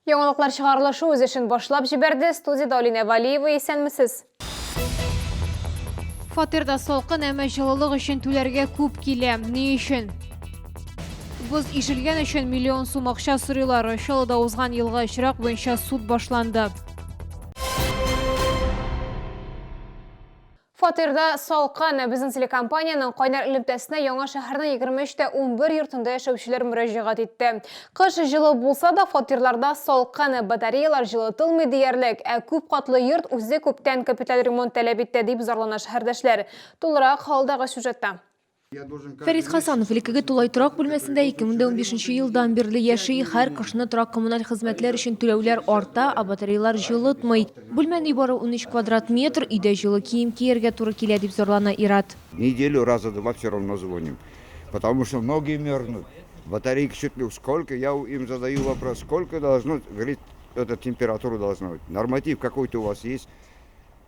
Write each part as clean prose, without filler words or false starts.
Яңалыклар чыгарылышы үз эшен башлап җибәрде. Студияда Алина Валиева, исәнмесез? Фатирда салкын, әмма җылылык өчен түләргә күп килә. Ни өчен? Боз ишелгән өчен миллион сум акча сорыйлар. Чаллыда узган елга очрак буенча суд башланды. Фатирда салкын, безнең телекомпанияның кайнар элемтәсенә яңа шәһәрнең 23-11 йортында яшәүчеләр мөрәҗәгать итте. Кыш җылы булса да, фатирларда салкын, батареялар җылытылмый диярлек, ә күп катлы йорт үзе күптән капиталь ремонт таләп итте дип зарлана шәһәрдәшләр. Тулырак халдагы сюжетта. Фәрит Хасанов илекеге тулай торак бүлмәсендә 2015 елдан бирле яши. Һәр кышны торак коммуналь хезмәтләр өчен түләүләр арта, а батареялар җылытмый. Бүлмәне бары 13 квадрат метр, өйдә җылы кием кияргә туры килә дип зарлана Ират. Неделю раза два все равно звоним, потому что многие мерзнут. Батарейки чуть ли сколько, я им задаю вопрос, сколько должно, говорит, эта температура должна быть. Норматив какой-то у вас есть?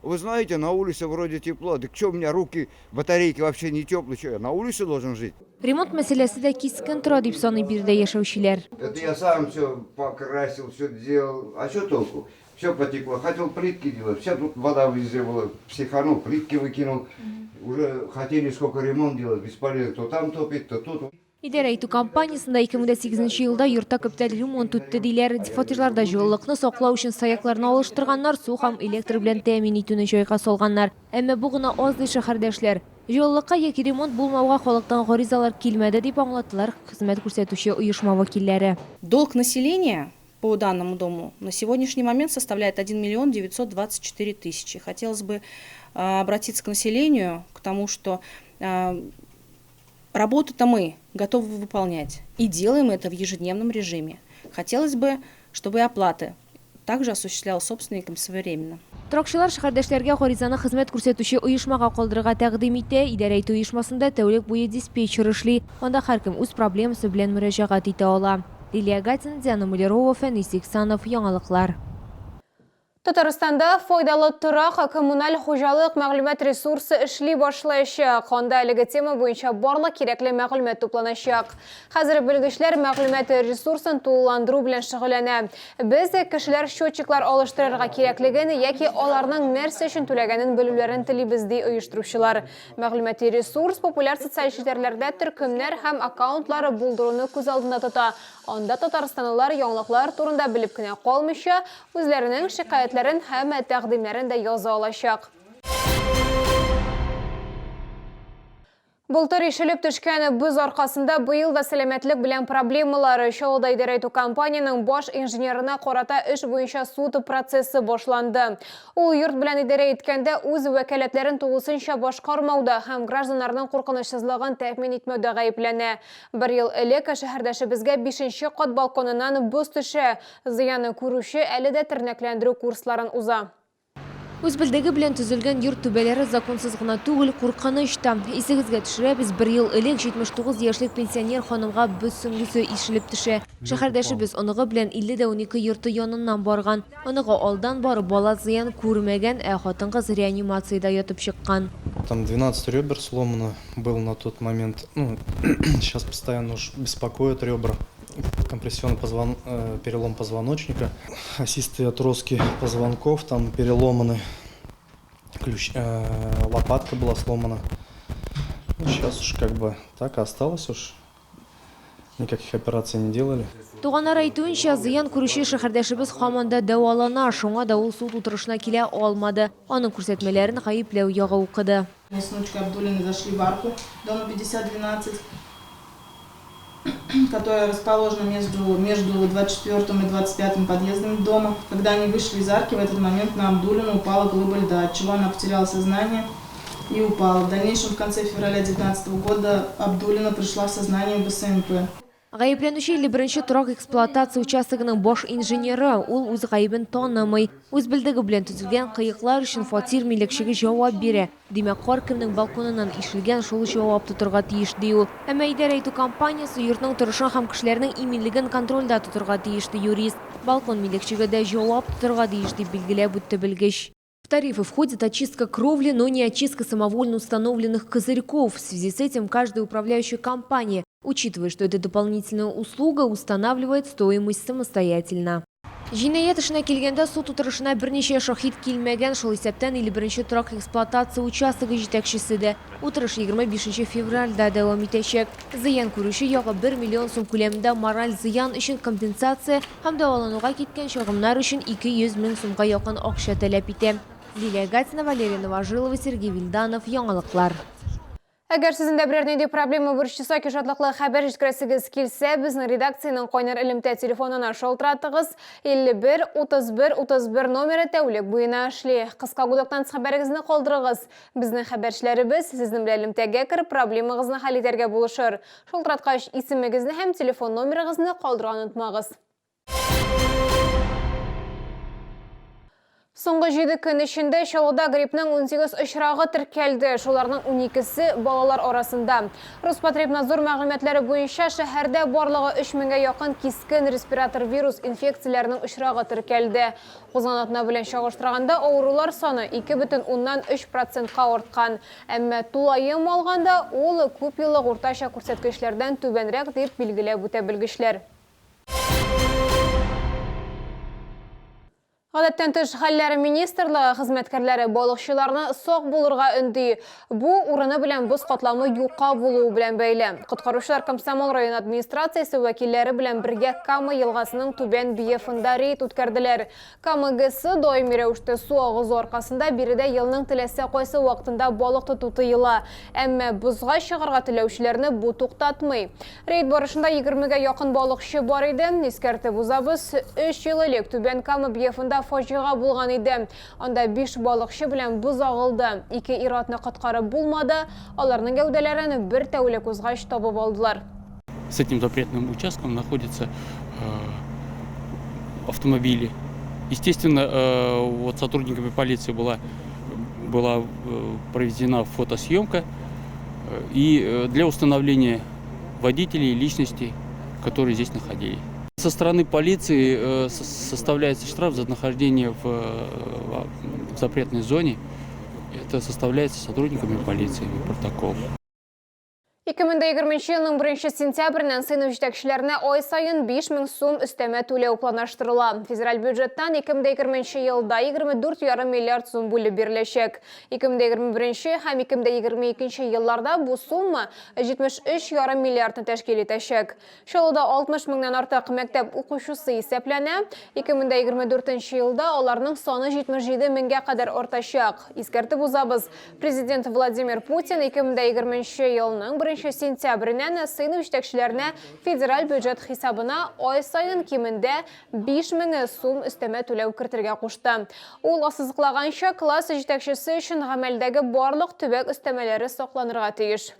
Вы знаете, на улице вроде тепло. Так что у меня руки, батарейки вообще не теплые, что я на улице должен жить? Ремонт мәсьәләсе дә кискен тора дип саный бирдә яшәүчеләр. Это я сам все покрасил, все сделал. А что толку? Все потекло. Хотел плитки делать, вся тут вода везде была. Психанул, плитки выкинул. Уже хотели сколько ремонт делать, бесполезно. То там топит, то тут. Идарә итү компаниясында 2008 елда йортта капиталь ремонт үтте диләр. Фатирларда җылылыкны саклау өчен саякларны алыштырганнар, су һәм электр белән тәэмин итүне җайга салганнар. Әмма бу гына аз ди шәһәрдәшләр. Җылылыкка яки ремонт булмауга халыктан гаризалар килмәде дип аңлаттылар хезмәт күрсәтүче оешма вәкилләре. Долг населения по данному дому на сегодняшний момент составляет 1 миллион 924 тысячи. Хотелось бы обратиться к населению, к тому, что работу-то мы готовы выполнять и делаем это в ежедневном режиме. Хотелось бы, чтобы и оплаты также осуществлял собственником своевременно. Торакчылар шәһәрдәшләргә гаризаны хезмәт күрсәтүче оешмага калдырырга тәкъдим итә. Идарә итү оешмасында тәүлек буе диспетчер эшли. Анда һәркем үз проблемасы белән мөрәҗәгать итә ала. Лилия Гатина, Диана Мулярова, Фәнис Иксанов, Яңалыклар. Татарстанда файдалы торак коммуналь хуҗалык мәгълүмат ресурсы эшли башлаячак. Анда әлеге тема буенча барлык кирәкле мәгълүмат тупланачак. Хәзер белгечләр мәгълүмат ресурсын тулыландыру белән шөгыльләнә. Без кешеләр счетчиклар алыштырырга кирәклеген яки аларның нәрсә өчен түләгәнен белүләрен телибез ди оештыручылар. Мәгълүмати ресурс популяр социаль челтәрләрдә төркемнәр һәм аккаунтлары булдыруны күз алдына тота. Анда татарстанлылар яңалыклар турында белеп кенә калмыйча, үзләренең шикаятьләрен һәм тәкъдимнәрен дә яза алачак. Былтыр ишелеп төшкән боз аркасында быел да сәламәтлек белән проблемалары. Чаллыда идарә итү компанияның баш инженерына карата эш буенча суд процессы башланды. Ул йорт белән идарә иткәндә үз вәкаләтләрен тулысынча башкармауда һәм гражданнарның куркынычсызлыгын тәэмин итмәүдә гаепләнә. Бер ел элек шәһәрдәшебезгә 5нче кат балконыннан боз төшә. Зыяны күрүче әле дә тернәкләндерү курсларын уза. Үз белдеге белән төзелгән йорт түбәләре законсыз гына түгел, куркыныч та. Исегезгә төшерәбез, бер ел элек 79 яшьлек пенсионер ханымга боз сөңгесе ишелеп төшә. Шәһәрдәшебез оныгы белән 50-12 йорты яныннан барган. Оныгы алдан барып бала зыян күрмәгән, ә хатын-кыз реанимациядә ятып чыккан. Там 12 ребер сломано был на тот момент. Сейчас постоянно уж беспокоят ребра. Компрессионный перелом позвоночника, осистые отростки позвонков, там переломаны, лопатка была сломана. Сейчас уж как бы так и осталось уж, никаких операций не делали. Туганнар әйтүенчә, зыян күрүче шәһәрдәшебез һаман да дәвалана, шуңа да ул суд утырышына килә алмады. Аның күрсәтмәләрен гаепләү ягы укыды. Мы с внучкой Абдулиной зашли в арку дома 5012, которая расположена между 24 и 25 подъездами дома. Когда они вышли из арки, в этот момент на Абдулину упала глыба льда, отчего она потеряла сознание и упала. В дальнейшем, в конце февраля 2019 года, Абдулина пришла в сознание в БСМП. Гаепләнүче 51-нче торак эксплуатация участогының баш инженеры, ул үз гаебен танымый. Үз белдеге белән төзелгән кыйыклар өчен фатир милекчеге җавап бирә. Димәк, һәркемнең балконыннан ишелгән шул җавап тотырга тиеш ди ул. Әмма идарә итү компаниясе йортның торышын һәм кешеләрнең иминлеген контрольдә тотырга тиеш ди юрист. Балкон милекчеге дә җавап тотырга тиеш дип билгеләп үтте белгеч. В тарифы входит очистка кровли, но не очистка самовольно установленных козырьков. В связи с этим каждая управляющая компания, учитывая, что это дополнительная услуга, устанавливает стоимость самостоятельно. Jinoyat ishine kelganda sud o'tirishina bir necha shohid kelmagan, shul hisobdan 51 turoq ekspluatatsiya uchastligi yetakchisi. O'tirish 25 fevralda davom etacak. Ziyon ko'rishi yog'i 1 million so'm ko'lamida moral ziyon uchun kompensatsiya hamda davolanuvga ketgan shog'imlar uchun 200 ming so'mga yaqin ақша talab etdi. Liliya Gatina, Valeriya Novoжилова, Sergey Vildanov, Yangiliklar. Agar sizin de bir neydi problema burççısa ki şatlıqlı haber yetkirəsiniz kelsə, bizning redaksiyanın qoynar ilimtə telefonuna şoltiratığız 51-31-31 nomeri tәулік бұйына işli. Qısqa qudaqtan xəbərinizni qoldırığız. Bizning xəbərçilərimiz sizin bilə ilimtəgə kirib problemağızını hal etərgə buluşur. Şoltiratqaş isimigizni hem telefon nomeriğizni qoldırğan unutmağız. Соңғы 7 күн ішінде Шалғыда гриппның 18 ұшырағы тіркелді. Шоларның 12-сі балалар арасында. Роспотребнадзор мәгълүматлары бойынша шәһәрдә барлығы 3000-ге якын кискен респиратор вирус инфекцияларының ұшырағы тіркелді. Қозғанатына белән чагыштырганда аурулар саны 2,3%-ка артқан. Әмма тулайым алганда ул күп еллык уртача күрсәткечләрдән түбәнрәк дип билгеләп үтә белгечләр. Гадәттән тыш хәлләр министрлыгы хезмәткәрләре балыкчыларны сак булырга өнди. Бу урыны белән боз катламы юкка булуы белән бәйле. Коткаручылар Комсомол район администрациясе вәкилләре белән бергә Кама елгасының түбән биефында рейд үткәрделәр. Кама ГС даими рәвештә су агызы аркасында биредә елның теләсә кайсы вакытында балык тоту тыела. Әмма бозга чыгарга теләүчеләрне бу туктатмый. Рейд барышында 20-гә якын балыкчы бар иде. Искәртеп узабыз, 3 ел элек түбән Кама биефында фаҗига булган иде. Анда 5 балыкчы белән буз агылды. 2 ир-атны коткарып булмады. Аларның гәүдәләрен бер тәүлек узгач табып алдылар. С этим запретным участком находятся автомобили. Естественно, вот сотрудниками полиции была проведена фотосъемка и для установления водителей и личностей, которые здесь находились. Со стороны полиции составляется штраф за нахождение в запретной зоне. Это составляется сотрудниками полиции протокол. 2020 елның 1 сентябрьнән сыйныф җитәкчеләренә ай сайын 5000 сум өстәмә түләү планлаштырыла. Федераль бюджеттан 2020 елда 24,5 миллиард сум бүлеп биреләчәк. 2021 һәм 2022 елларда бу сумма 73,5 миллиардны тәшкил итәчәк. Шалуда 60 меңнән артык мәктәп укучысы исәпләнә. 2024 елда аларның саны 77 меңгә кадәр артачак. Искәртеп узабыз, президент Владимир Путин 2020 елның 1 сентябрьнән сыйныф җитәкчеләренә федераль бюджет хисабына ай сайын кимендә 5000 сум өстәмә түләү кертергә кушты. Ул ассызыклаганча, класс җитәкчесе өчен гамәлдәге барлык төбәк өстәмәләре сакланырга тиеш.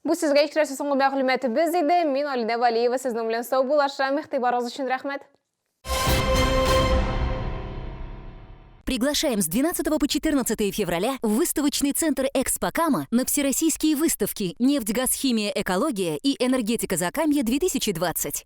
Бу сезгә икрәсе соңгы мәгълүматыбыз иде. Мин Алина Валиева сезнең белән сау булашам. Игътибарыгыз өчен рәхмәт. Приглашаем с 12 по 14 февраля в выставочный центр «Экспо Кама» на всероссийские выставки «Нефть, газ, химия, экология» и «Энергетика Закамья-2020».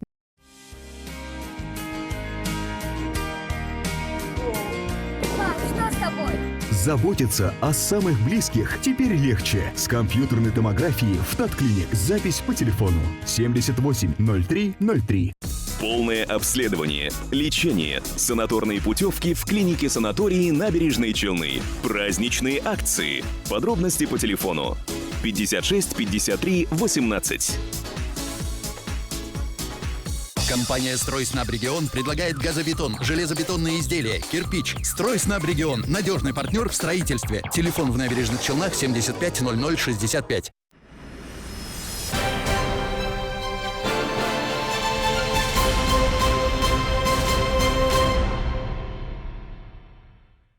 Пап, что с тобой? Заботиться о самых близких теперь легче. С компьютерной томографией в Татклиник. Запись по телефону 78 03 03. Полное обследование, лечение, санаторные путевки в клинике-санатории Набережные Челны. Праздничные акции. Подробности по телефону 56 53 18. Компания «Стройснабрегион» предлагает газобетон, железобетонные изделия, кирпич. «Стройснабрегион» – надежный партнер в строительстве. Телефон в Набережных Челнах 75 00 65.